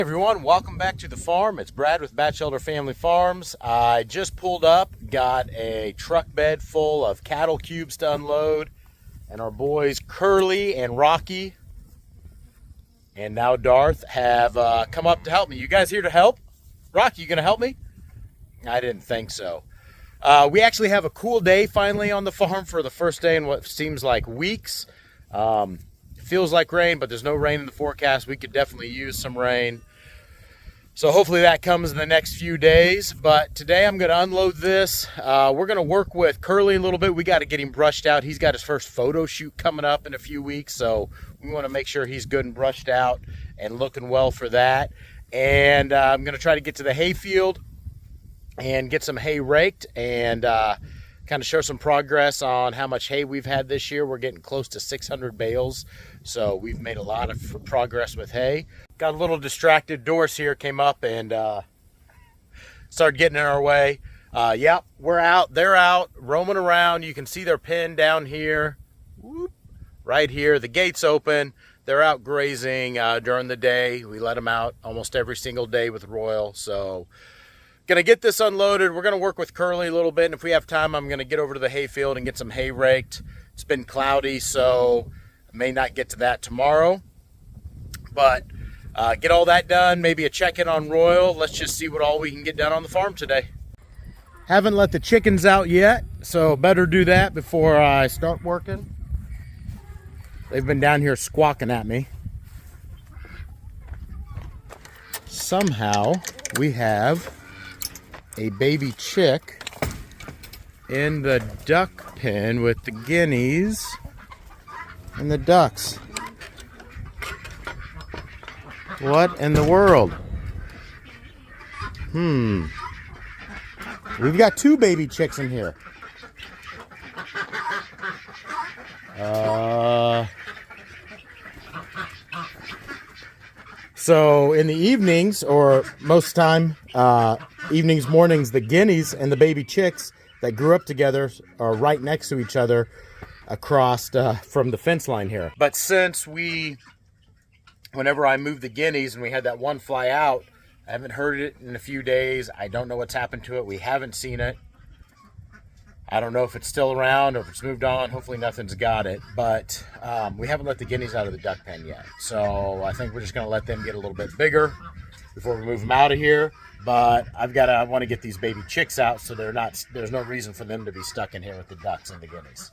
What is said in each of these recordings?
Everyone, welcome back to the farm. It's Brad with Batchelder Family Farms. I just pulled up, got a truck bed full of cattle cubes to unload, and our boys Curly and Rocky and now Darth have come up to help me. You guys here to help? Rocky, you gonna help me? I didn't think so. We actually have a cool day finally on the farm for the first day in what seems like weeks. It feels like rain, but there's no rain in the forecast. We could definitely use some rain. So hopefully that comes in the next few days. But today I'm going to unload this. We're going to work with Curly a little bit. We got to get him brushed out. He's got his first photo shoot coming up in a few weeks. So we want to make sure he's good and brushed out and looking well for that. And I'm going to try to get to the hay field and get some hay raked and kind of show some progress on how much hay we've had this year. We're getting close to 600 bales. So we've made a lot of progress with hay. Got a little distracted. Doris here came up and started getting in our way. Yep, we're out. They're out roaming around. You can see their pen down here. Whoop, right here. The gate's open. They're out grazing during the day. We let them out almost every single day with Royal. So gonna get this unloaded. We're gonna work with Curly a little bit, and if we have time, I'm gonna get over to the hay field and get some hay raked. It's been cloudy, so I may not get to that tomorrow, but get all that done, maybe a check-in on Royal. Let's just see what all we can get done on the farm today. Haven't let the chickens out yet, so better do that before I start working. They've been down here squawking at me. Somehow we have a baby chick in the duck pen with the guineas and the ducks. What in the world? We've got two baby chicks in here. So in the evenings, or most time, evenings, mornings, the guineas and the baby chicks that grew up together are right next to each other across from the fence line here. But since whenever I moved the guineas and we had that one fly out, I haven't heard it in a few days. I don't know what's happened to it. We haven't seen it. I don't know if it's still around or if it's moved on. Hopefully nothing's got it. But we haven't let the guineas out of the duck pen yet. So I think we're just going to let them get a little bit bigger before we move them out of here. But I want to get these baby chicks out so there's no reason for them to be stuck in here with the ducks and the guineas.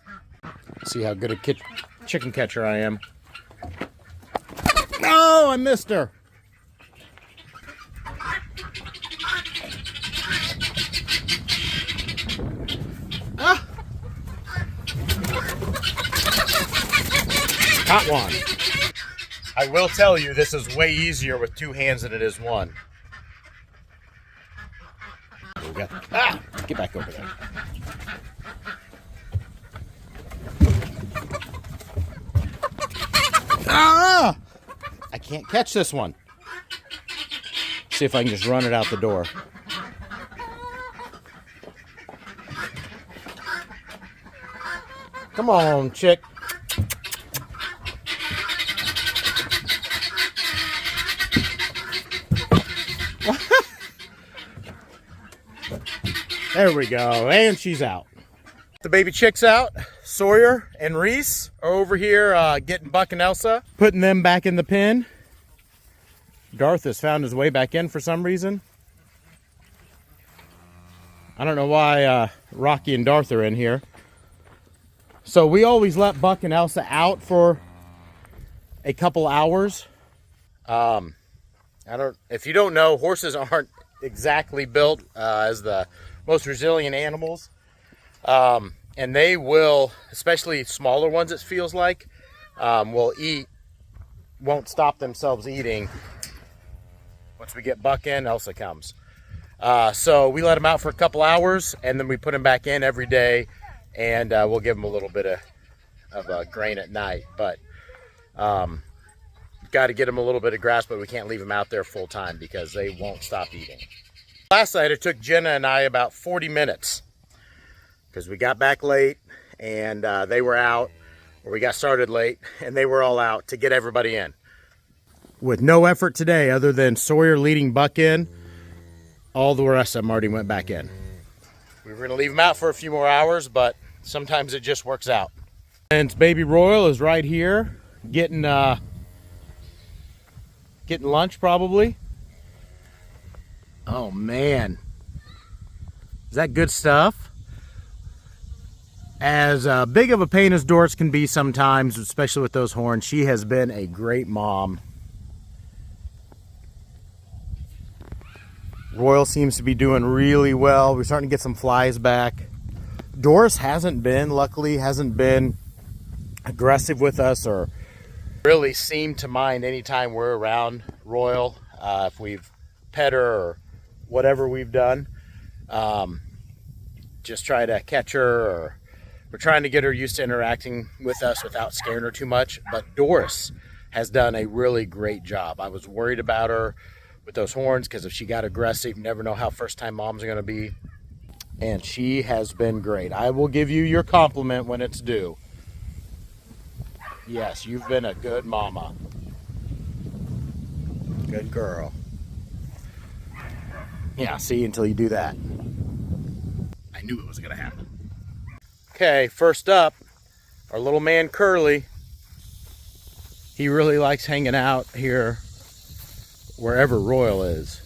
See how good a chicken catcher I am. Oh, I missed her. Ah. Caught one. I will tell you, this is way easier with two hands than it is one. Get back over there. Ah! I can't catch this one. See if I can just run it out the door. Come on, chick. There we go, and she's out. The baby chick's out. Sawyer and Reese are over here getting Buck and Elsa, putting them back in the pen. Darth has found his way back in for some reason. I don't know why Rocky and Darth are in here. So we always let Buck and Elsa out for a couple hours. If you don't know, horses aren't exactly built as the most resilient animals. And they will, especially smaller ones, it feels like, won't stop themselves eating. Once we get Buck in, Elsa comes. So we let them out for a couple hours, and then we put them back in every day, and we'll give them a little bit of grain at night. But got to get them a little bit of grass, but we can't leave them out there full time because they won't stop eating. Last night it took Jenna and I about 40 minutes because we got back late and they were out, or we got started late and they were all out to get everybody in. with no effort today other than Sawyer leading Buck in. All the rest of them already went back in. We were going to leave them out for a few more hours, but sometimes it just works out. And baby Royal is right here getting lunch probably. Oh man, is that good stuff? As big of a pain as Doris can be sometimes, especially with those horns, she has been a great mom. Royal seems to be doing really well. We're starting to get some flies back. Doris luckily hasn't been aggressive with us or really seemed to mind anytime we're around Royal. If we've pet her or whatever we've done, just try to catch her, or we're trying to get her used to interacting with us without scaring her too much. But Doris has done a really great job. I was worried about her with those horns because if she got aggressive, you never know how first time moms are going to be. And she has been great. I will give you your compliment when it's due. Yes, you've been a good mama. Good girl. Yeah, see, until you do that. I knew it was going to happen. Okay, first up, our little man Curly. He really likes hanging out here wherever Royal is.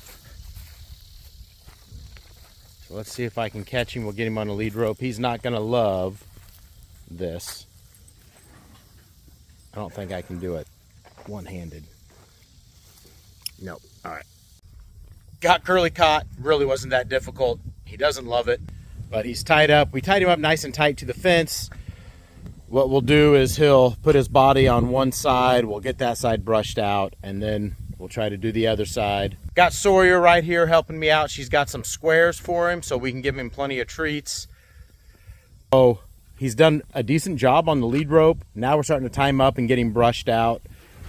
So let's see if I can catch him. We'll get him on a lead rope. He's not going to love this. I don't think I can do it one-handed. Nope. All right. Got Curly caught. Really wasn't that difficult. He doesn't love it, but he's tied up. We tied him up nice and tight to the fence. What we'll do is he'll put his body on one side. We'll get that side brushed out, and then we'll try to do the other side. Got Sawyer right here helping me out. She's got some squares for him so we can give him plenty of treats. So he's done a decent job on the lead rope. Now we're starting to tie him up and get him brushed out.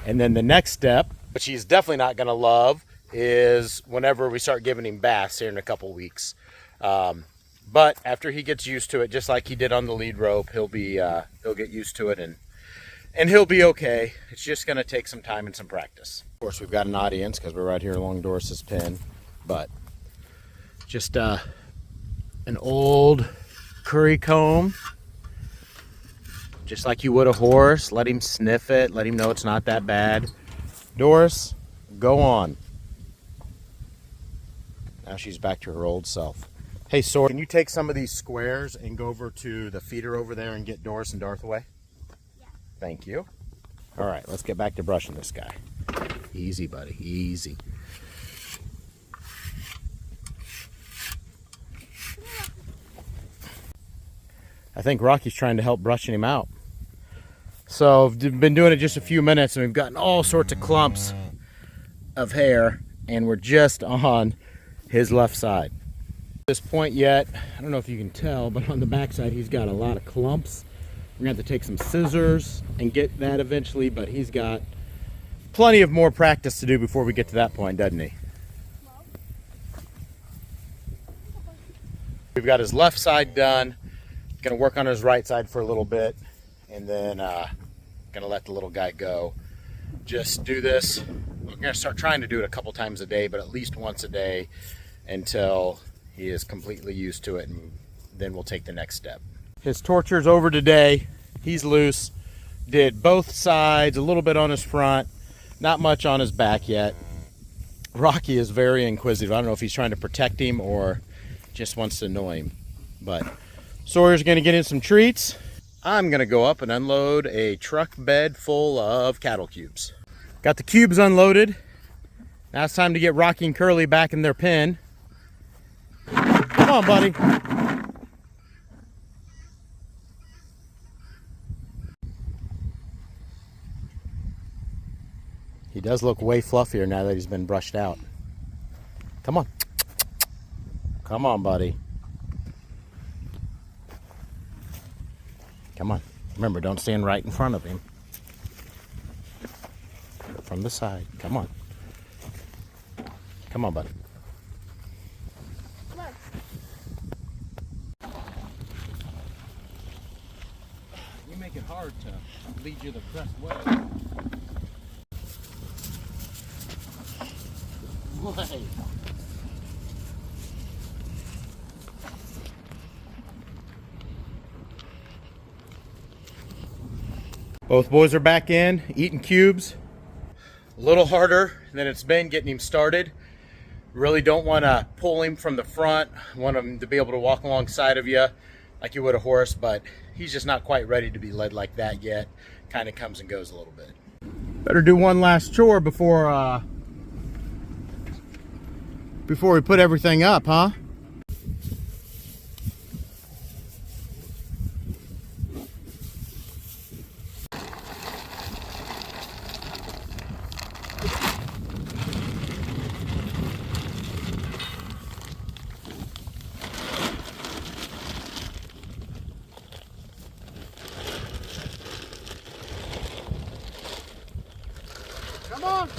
And then the next step, which he's definitely not going to love, is whenever we start giving him baths here in a couple weeks. But after he gets used to it, just like he did on the lead rope, he'll get used to it and he'll be okay. It's just going to take some time and some practice. Of course, we've got an audience because we're right here along Doris's pen, but just an old curry comb, just like you would a horse. Let him sniff it. Let him know it's not that bad. Doris, go on. Now she's back to her old self. Hey, Sawyer, can you take some of these squares and go over to the feeder over there and get Doris and Darth away? Yeah. Thank you. All right, let's get back to brushing this guy. Easy, buddy, easy. I think Rocky's trying to help brushing him out. So I've been doing it just a few minutes and we've gotten all sorts of clumps of hair and we're just on his left side. At this point yet, I don't know if you can tell, but on the back side he's got a lot of clumps. We're gonna have to take some scissors and get that eventually, but he's got plenty of more practice to do before we get to that point, doesn't he? We've got his left side done. Gonna work on his right side for a little bit, and then gonna let the little guy go. Just do this. We're gonna start trying to do it a couple times a day, but at least once a day until he is completely used to it, and then we'll take the next step. His torture's over today. He's loose. Did both sides, a little bit on his front, not much on his back yet. Rocky is very inquisitive. I don't know if he's trying to protect him or just wants to annoy him, but Sawyer's gonna get in some treats. I'm gonna go up and unload a truck bed full of cattle cubes. Got the cubes unloaded. Now it's time to get Rocky and Curly back in their pen. Come on, buddy. He does look way fluffier now that he's been brushed out. Come on. Come on, buddy. Come on. Remember, don't stand right in front of him. From the side. Come on. Come on, buddy. Come on. You make it hard to lead you the correct way. boy. Both boys are back in, eating cubes. A little harder than it's been getting him started. Really don't want to pull him from the front. Want him to be able to walk alongside of you like you would a horse, but he's just not quite ready to be led like that yet. Kind of comes and goes a little bit. Better do one last chore before we put everything up, huh? Come on.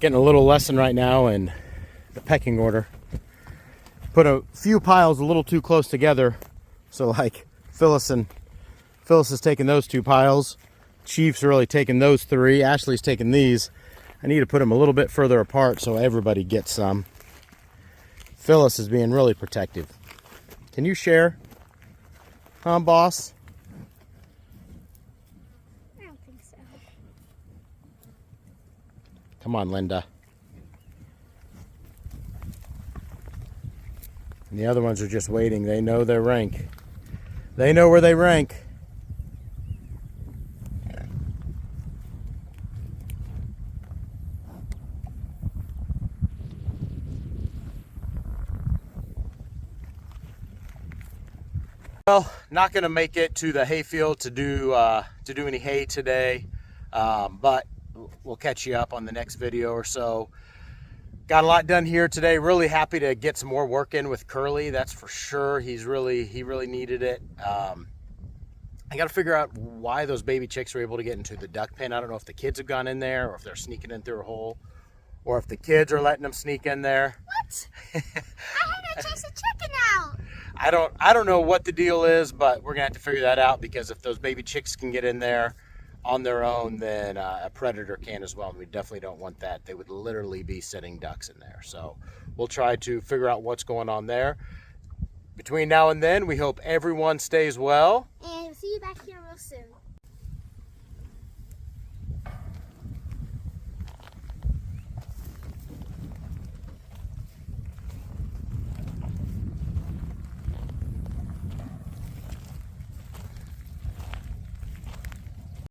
Getting a little lesson right now in the pecking order. Put a few piles a little too close together. So like Phyllis is taking those 2 piles. Chief's really taking those 3. Ashley's taking these. I need to put them a little bit further apart so everybody gets some. Phyllis is being really protective. Can you share? Huh, boss? I don't think so. Come on, Linda. And the other ones are just waiting. They know their rank. They know where they rank. Well, not going to make it to the hayfield to do any hay today, but we'll catch you up on the next video or so. Got a lot done here today. Really happy to get some more work in with Curly. That's for sure. He really needed it. I got to figure out why those baby chicks were able to get into the duck pen. I don't know if the kids have gone in there or if they're sneaking in through a hole, or if the kids are letting them sneak in there. What? I had to chase a chicken out. I don't know what the deal is, but we're gonna have to figure that out, because if those baby chicks can get in there on their own, then a predator can as well, and we definitely don't want that. They would literally be setting ducks in there. So we'll try to figure out what's going on there. Between now and then, we hope everyone stays well. And we'll see you back here.